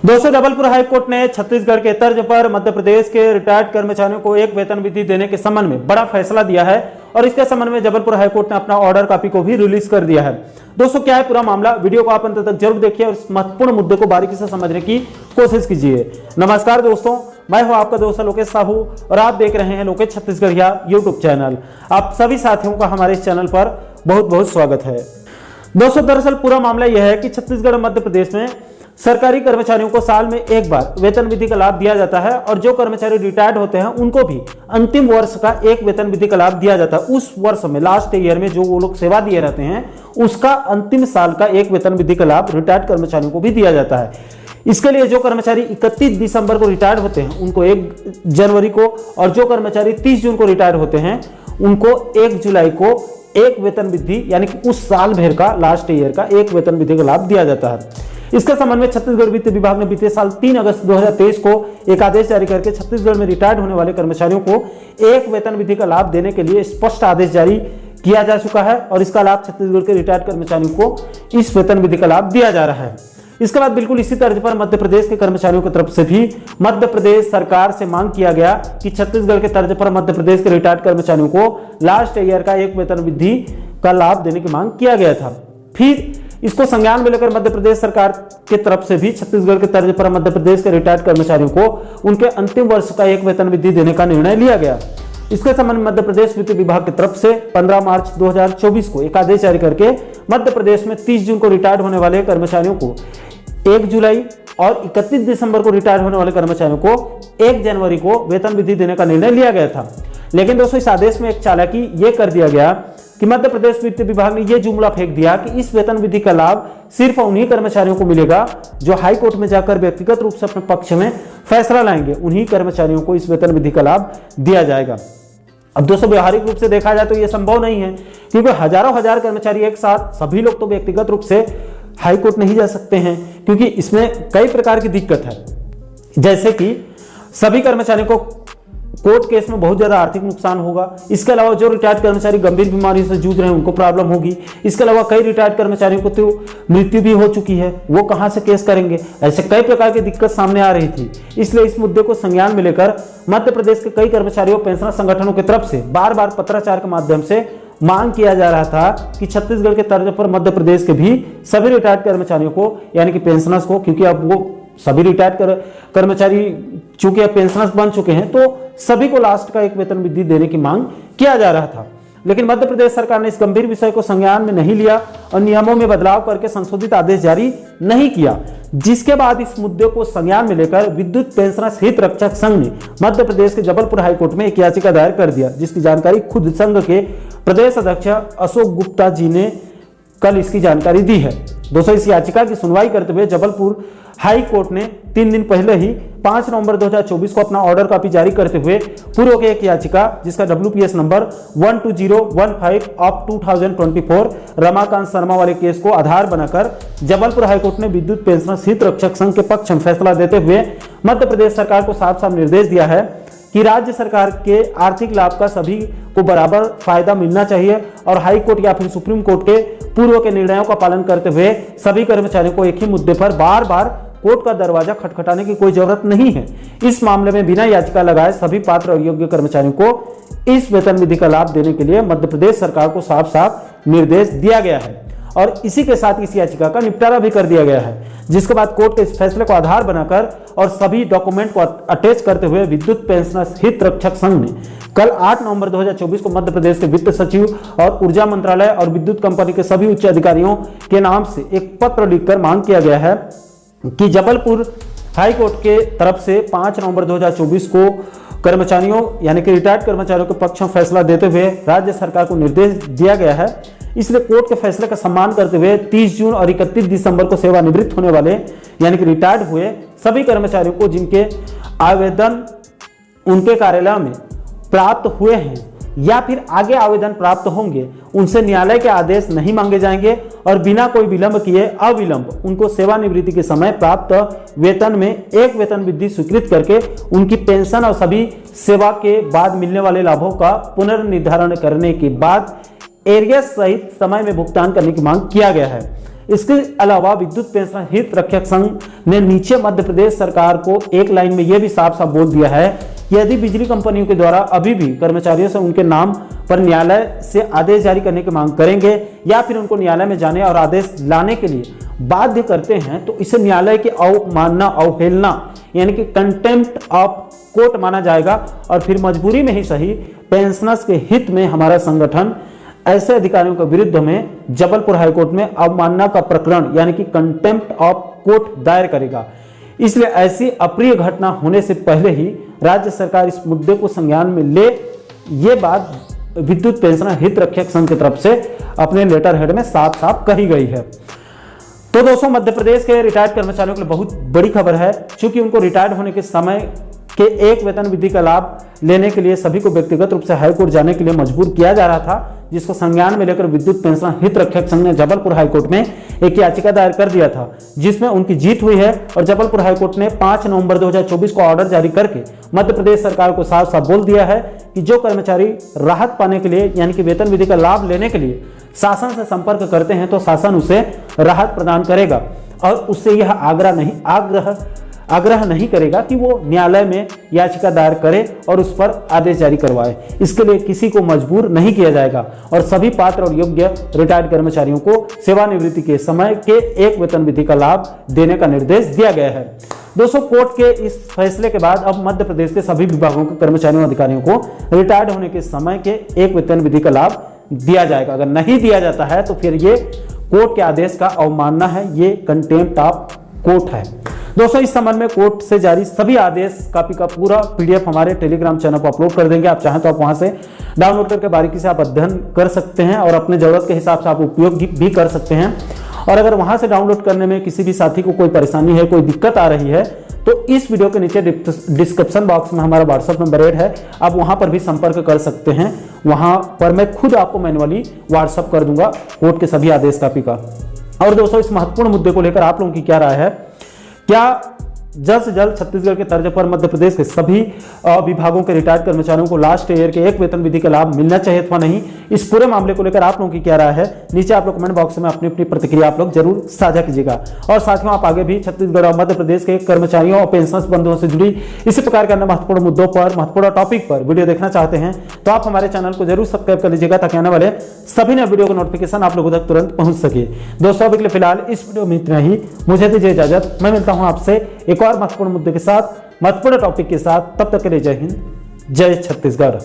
दोस्तों, जबलपुर हाईकोर्ट ने छत्तीसगढ़ के तर्ज पर मध्य प्रदेश के रिटायर्ड कर्मचारियों को एक वेतन वृद्धि देने के संबंध में बड़ा फैसला दिया है और इसके संबंध में जबलपुर हाईकोर्ट ने अपना ऑर्डर कॉपी को भी रिलीज कर दिया है। दोस्तों, क्या है पूरा मामला, वीडियो को आप अंत तक जरूर देखिए और इस महत्वपूर्ण मुद्दे को बारीकी से समझने की कोशिश कीजिए। नमस्कार दोस्तों, मैं हूं आपका दोस्त लोकेश साहू और आप देख रहे हैं लोकेश छत्तीसगढ़िया यूट्यूब चैनल। आप सभी साथियों का हमारे इस चैनल पर बहुत बहुत स्वागत है। दोस्तों, दरअसल पूरा मामला यह है कि छत्तीसगढ़ और मध्य प्रदेश में सरकारी कर्मचारियों को साल में एक बार वेतन वृद्धि का लाभ दिया जाता है और जो कर्मचारी रिटायर्ड होते हैं उनको भी अंतिम वर्ष का एक वेतन वृद्धि का लाभ दिया जाता है। उस वर्ष में लास्ट ईयर में जो वो लोग सेवा दिए रहते हैं उसका अंतिम साल का एक वेतन वृद्धि का लाभ रिटायर्ड कर्मचारियों को भी दिया जाता है। इसके लिए जो कर्मचारी 31 दिसंबर को रिटायर्ड होते हैं उनको 1 जनवरी को और जो कर्मचारी 30 जून को रिटायर्ड होते हैं उनको 1 जुलाई को एक वेतन वृद्धि यानी कि उस साल भर का लास्ट ईयर का एक वेतन वृद्धि का लाभ दिया जाता है। इसके संबंध में छत्तीसगढ़ वित्त विभाग ने बीते साल 3 अगस्त 2023 को एक आदेश जारी करके छत्तीसगढ़ में रिटायर्ड होने वाले कर्मचारियों को एक वेतन वृद्धि का लाभ देने के लिए स्पष्ट आदेश जारी किया जा चुका है और इसका लाभ छत्तीसगढ़ के रिटायर्ड कर्मचारियों को इस वेतन वृद्धि का लाभ दिया जा रहा है। इसके बाद बिल्कुल इसी तर्ज पर मध्य प्रदेश के कर्मचारियों की तरफ से भी मध्य प्रदेश सरकार से मांग किया गया कि छत्तीसगढ़ के तर्ज पर मध्य प्रदेश के रिटायर्ड कर्मचारियों को लास्ट ईयर का एक वेतन वृद्धि का लाभ देने की मांग किया गया था। फिर इसको संज्ञान में लेकर मध्य प्रदेश सरकार के तरफ से भी छत्तीसगढ़ के तर्ज पर मध्य प्रदेश के रिटायर्ड कर्मचारियों को उनके अंतिम वर्ष का एक वेतन वृद्धि देने का निर्णय लिया गया। इसके संबंध में मध्य प्रदेश वित्त विभाग की तरफ से 15 मार्च 2024 को एक आदेश जारी करके मध्य प्रदेश में 30 जून को रिटायर्ड होने वाले कर्मचारियों को 1 जुलाई और 31 दिसंबर को रिटायर्ड होने वाले कर्मचारियों को 1 जनवरी को वेतन वृद्धि देने का निर्णय लिया गया था। लेकिन दोस्तों, इस आदेश में एक चालाकी ये कर दिया गया कि मध्य प्रदेश वित्त विभाग ने यह जुमला फेंक दिया कि इस वेतन वृद्धि का लाभ सिर्फ उन्हीं कर्मचारियों को मिलेगा जो हाई कोर्ट में जाकर व्यक्तिगत रूप से अपने पक्ष में फैसला लाएंगे। उन्हीं कर्मचारियों को इस वेतन वृद्धि का लाभ दिया जाएगा। अब दोस्तों, व्यवहारिक रूप से देखा जाए तो यह संभव नहीं है क्योंकि हजारों हजार कर्मचारी एक साथ, सभी लोग तो व्यक्तिगत रूप से हाई कोर्ट नहीं जा सकते हैं क्योंकि इसमें कई प्रकार की दिक्कत है। जैसे कि सभी कर्मचारियों को कोर्ट केस में बहुत ज्यादा आर्थिक नुकसान होगा। इसके अलावा जो रिटायर्ड कर्मचारी गंभीर बीमारी से जूझ रहे हैं उनको प्रॉब्लम होगी। इसके अलावा कई रिटायर्ड कर्मचारियों को तो मृत्यु भी हो चुकी है, वो कहां से केस करेंगे। ऐसे कई प्रकार की दिक्कत सामने आ रही थी। इसलिए इस मुद्दे को संज्ञान में लेकर मध्य प्रदेश के कई कर्मचारियों पेंशनर संगठनों की तरफ से बार बार पत्राचार के माध्यम से मांग किया जा रहा था कि छत्तीसगढ़ के तर्ज पर मध्य प्रदेश के भी सभी रिटायर्ड कर्मचारियों को यानी कि पेंशनर्स को, क्योंकि अब वो सभी रिटायर्ड कर्मचारी चूंकि अब पेंशनर्स बन चुके हैं तो सभी को लास्ट का एक वेतन वृद्धि देने की मांग किया जा रहा था। लेकिन मध्य प्रदेश सरकार ने इस गंभीर विषय को संज्ञान में नहीं लिया और नियमों में बदलाव करके संशोधित आदेश जारी नहीं किया, जिसके बाद इस मुद्दे को संज्ञान में लेकर विद्युत पेंशनर्स हित रक्षक संघ ने मध्य प्रदेश के जबलपुर हाईकोर्ट में एक याचिका दायर कर दिया, जिसकी जानकारी खुद संघ के प्रदेश अध्यक्ष अशोक गुप्ता जी ने कल इसकी जानकारी दी है। दोस्तों, इस याचिका की सुनवाई करते हुए जबलपुर हाई कोर्ट ने 3 दिन पहले ही 5 नवंबर 2024 को अपना ऑर्डर कॉपी जारी करते हुए पूर्व के एक याचिका जिसका WPS number 12015 of 2024 Ramakant Sharma वाले केस को आधार बनाकर जबलपुर हाईकोर्ट ने विद्युत पेंशनर्स हित रक्षक संघ के पक्ष में फैसला देते हुए मध्य प्रदेश सरकार को साफ साफ निर्देश दिया है कि राज्य सरकार के आर्थिक लाभ का सभी को बराबर फायदा मिलना चाहिए और हाई कोर्ट या फिर सुप्रीम कोर्ट के पूर्व के निर्णयों का पालन करते हुए सभी कर्मचारियों को एक ही मुद्दे पर बार बार कोर्ट का दरवाजा खटखटाने की कोई जरूरत नहीं है। इस मामले में बिना याचिका लगाए सभी पात्र और योग्य कर्मचारियों को इस वेतन वृद्धि का लाभ देने के लिए मध्य प्रदेश सरकार को साफ साफ निर्देश दिया गया है और इसी के साथ इस याचिका का निपटारा भी कर दिया गया है, जिसके बाद कोर्ट के इस फैसले को आधार बनाकर और सभी डॉक्यूमेंट को अटैच करते हुए विद्युत पेंशनर्स हित रक्षक संघ ने कल 8 नवंबर 2024 को मध्य प्रदेश के वित्त सचिव और ऊर्जा मंत्रालय और विद्युत कंपनी के सभी उच्च अधिकारियों के नाम से एक पत्र लिखकर मांग किया गया है कि जबलपुर हाई कोर्ट के तरफ से 5 नवंबर 2024 को कर्मचारियों यानी कि रिटायर्ड कर्मचारियों के पक्ष में फैसला देते हुए राज्य सरकार को निर्देश दिया गया है। इसलिए कोर्ट के फैसले का सम्मान करते हुए 30 जून और 31 दिसंबर को सेवानिवृत्त होने वाले यानी कि रिटायर्ड हुए सभी कर्मचारियों को जिनके आवेदन उनके कार्यालय में प्राप्त हुए हैं या फिर आगे आवेदन प्राप्त होंगे उनसे न्यायालय के आदेश नहीं मांगे जाएंगे और बिना कोई विलंब किए अविलंब उनको सेवानिवृत्ति के समय प्राप्त वेतन में एक वेतन वृद्धि स्वीकृत करके उनकी पेंशन और सभी सेवा के बाद मिलने वाले लाभों का पुनर्निर्धारण करने के बाद एरियस सहित समय में भुगतान करने की मांग किया गया है। इसके अलावा विद्युत पेंशन हित रक्षक संघ ने नीचे मध्य प्रदेश सरकार को एक लाइन में यह भी साफ साफ बोल दिया है कि यदि बिजली कंपनियों के द्वारा अभी भी कर्मचारियों से उनके नाम पर न्यायालय से आदेश जारी करने की मांग करेंगे या फिर उनको न्यायालय में जाने और आदेश लाने के लिए बाध्य करते हैं तो इसे न्यायालय की अवमानना, अवहेलना यानी कि कंटेम्प्ट ऑफ कोर्ट माना जाएगा और फिर मजबूरी में ही सही पेंशनर्स के हित में हमारा संगठन ऐसे अधिकारियों के विरुद्ध में जबलपुर हाईकोर्ट में अवमानना का प्रकरण यानी कि कंटेम्प्ट ऑफ कोर्ट दायर करेगा। इसलिए ऐसी अप्रिय घटना होने से पहले ही राज्य सरकार इस मुद्दे को संज्ञान में ले, ये बात विद्युत पेंशनर हित रक्षक संघ की तरफ से अपने लेटर हेड में साफ साफ कही गई है। तो दोस्तों, मध्य प्रदेश के रिटायर्ड कर्मचारियों के लिए बहुत बड़ी खबर है, क्योंकि उनको रिटायर्ड होने के समय के एक वेतन विधि का लाभ लेने के लिए सभी को व्यक्तिगत रूप से हाईकोर्ट जाने के लिए मजबूर किया जा रहा था, जिसको संज्ञान में लेकर विद्युत पेंशन हित रक्षक संघ ने जबलपुर हाईकोर्ट में एक याचिका दायर कर दिया था, जिसमें उनकी जीत हुई है और जबलपुर हाईकोर्ट ने 5 नवंबर 2024 को ऑर्डर जारी करके मध्य प्रदेश सरकार को साफ साफ बोल दिया है कि जो कर्मचारी राहत पाने के लिए यानी कि वेतन विधि का लाभ लेने के लिए शासन से संपर्क करते हैं तो शासन उसे राहत प्रदान करेगा और उससे यह आग्रह नहीं करेगा कि वो न्यायालय में याचिका दायर करे और उस पर आदेश जारी करवाए। इसके लिए किसी को मजबूर नहीं किया जाएगा और सभी पात्र और योग्य रिटायर्ड कर्मचारियों को सेवानिवृत्ति के समय के एक वेतन विधि का लाभ देने का निर्देश दिया गया है। दोस्तों, कोर्ट के इस फैसले के बाद अब मध्य प्रदेश के सभी विभागों के कर्मचारियों और अधिकारियों को रिटायर्ड होने के समय के एक वेतन विधि का लाभ दिया जाएगा। अगर नहीं दिया जाता है तो फिर ये कोर्ट के आदेश का अवमानना है, ये कंटेम्प्ट ऑफ कोर्ट है। दोस्तों, इस संबंध में कोर्ट से जारी सभी आदेश कॉपी का पूरा पीडीएफ हमारे टेलीग्राम चैनल पर अपलोड कर देंगे। आप चाहें तो आप वहां से डाउनलोड करके बारीकी से आप अध्ययन कर सकते हैं और अपने जरूरत के हिसाब से आप उपयोग भी कर सकते हैं। और अगर वहां से डाउनलोड करने में किसी भी साथी को कोई परेशानी है, कोई दिक्कत आ रही है, तो इस वीडियो के नीचे डिस्क्रिप्शन बॉक्स में हमारा व्हाट्सएप नंबर ऐड है, आप वहां पर भी संपर्क कर सकते हैं। वहां पर मैं खुद आपको मैनुअली व्हाट्सएप कर दूंगा कोर्ट के सभी आदेश कॉपी का। और दोस्तों, इस महत्वपूर्ण मुद्दे को लेकर आप लोगों की क्या राय है? क्या जल्द से जल्द छत्तीसगढ़ के तर्ज पर मध्य प्रदेश के सभी विभागों के रिटायर्ड कर्मचारियों को लास्ट ईयर के एक वेतन विधि का लाभ मिलना चाहिए अथवा नहीं? इस पूरे मामले को लेकर आप लोगों की क्या राय है? नीचे आप लोग कमेंट बॉक्स में अपनी अपनी प्रतिक्रिया आप लोग जरूर साझा कीजिएगा। और साथियों, आप आगे भी छत्तीसगढ़ और मध्य प्रदेश के कर्मचारियों और पेंशनर्स बंधुओं से जुड़ी इसी प्रकार के अन्य महत्वपूर्ण मुद्दों पर, महत्वपूर्ण टॉपिक पर वीडियो देखना चाहते हैं तो आप हमारे चैनल को जरूर सब्सक्राइब कर लीजिएगा, ताकि आने वाले सभी नए वीडियो का नोटिफिकेशन आप लोगों तक तुरंत पहुंच सके। दोस्तों, अभी के लिए फिलहाल इस वीडियो में इतना ही। मुझे दीजिए इजाजत। मैं मिलता हूं आपसे एक और महत्वपूर्ण मुद्दे के साथ, महत्वपूर्ण टॉपिक के साथ। तब तक के लिए जय हिंद, जय छत्तीसगढ़।